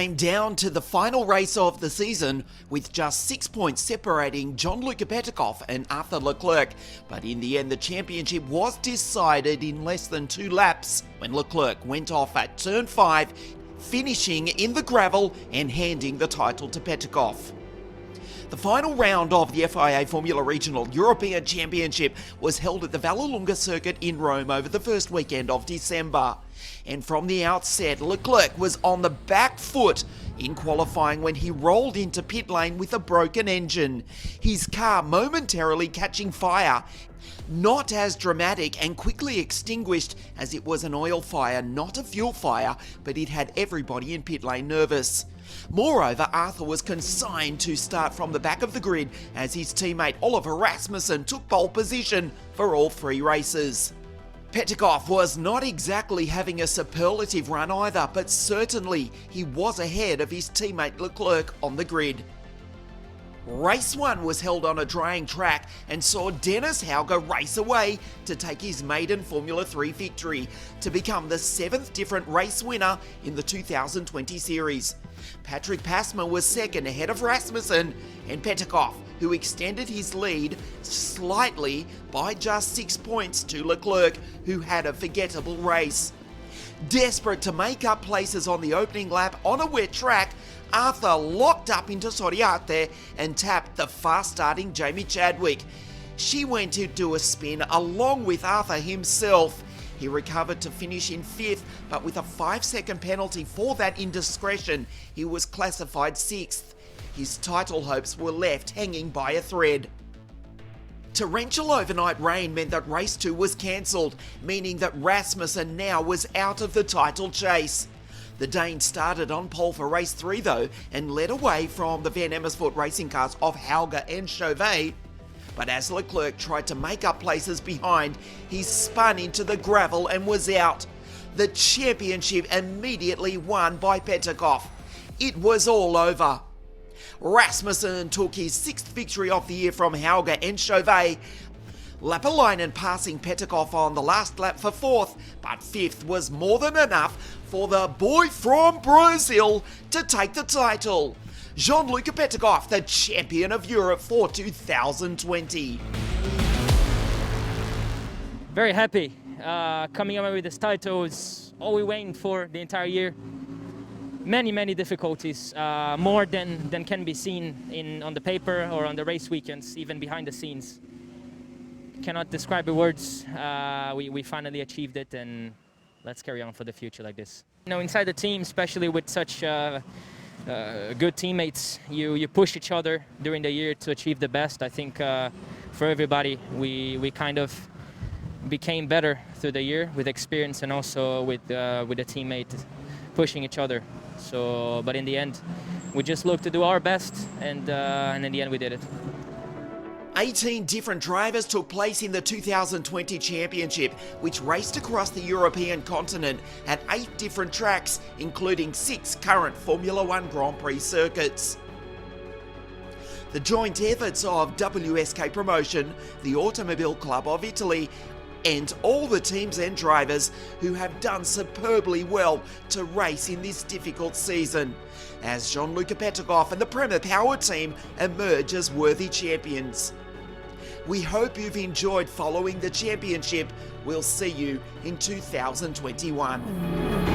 came down to the final race of the season, with just 6 points separating Gianluca Petecof and Arthur Leclerc, but in the end the championship was decided in less than 2 laps when Leclerc went off at turn 5, finishing in the gravel and handing the title to Petecof. The final round of the FIA Formula Regional European Championship was held at the Vallelunga circuit in Rome over the first weekend of December. And from the outset, Leclerc was on the back foot in qualifying when he rolled into pit lane with a broken engine, his car momentarily catching fire. Not as dramatic and quickly extinguished, as it was an oil fire, not a fuel fire, but it had everybody in pit lane nervous. Moreover, Arthur was consigned to start from the back of the grid as his teammate Oliver Rasmussen took pole position for all 3 races. Petecof was not exactly having a superlative run either, but certainly he was ahead of his teammate Leclerc on the grid. Race 1 was held on a drying track and saw Dennis Hauger race away to take his maiden Formula 3 victory to become the 7th different race winner in the 2020 series. Patrick Passman was second ahead of Rasmussen, and Petecof, who extended his lead slightly by just 6 points to Leclerc, who had a forgettable race. Desperate to make up places on the opening lap on a wet track, Arthur locked up into Soriate and tapped the fast-starting Jamie Chadwick. She went to do a spin along with Arthur himself. He recovered to finish in 5th, but with a 5-second penalty for that indiscretion, he was classified 6th. His title hopes were left hanging by a thread. Torrential overnight rain meant that race 2 was cancelled, meaning that Rasmussen now was out of the title chase. The Dane started on pole for race 3 though, and led away from the Van Amersfoort racing cars of Hauger and Chauvet. But as Leclerc tried to make up places behind, he spun into the gravel and was out. The championship immediately won by Petecof. It was all over. Rasmussen took his 6th victory of the year from Hauger and Chauvet. Lapalainen passing Petecof on the last lap for 4th, but 5th was more than enough for the boy from Brazil to take the title. Gianluca Petecof, the champion of Europe for 2020. Very happy. Coming away with this title is all we waiting for the entire year. Many difficulties, more than can be seen on the paper or on the race weekends, even behind the scenes. Cannot describe the words. We finally achieved it, and let's carry on for the future like this. You know, inside the team, especially with such good teammates, you push each other during the year to achieve the best. I think for everybody, we kind of became better through the year with experience and also with the teammate pushing each other. So, but in the end, we just looked to do our best, and in the end, we did it. 18 different drivers took place in the 2020 championship, which raced across the European continent at 8 different tracks, including 6 current Formula 1 Grand Prix circuits. The joint efforts of WSK Promotion, the Automobile Club of Italy, and all the teams and drivers who have done superbly well to race in this difficult season, as Gianluca Petecof and the Prema Power team emerge as worthy champions. We hope you've enjoyed following the championship. We'll see you in 2021.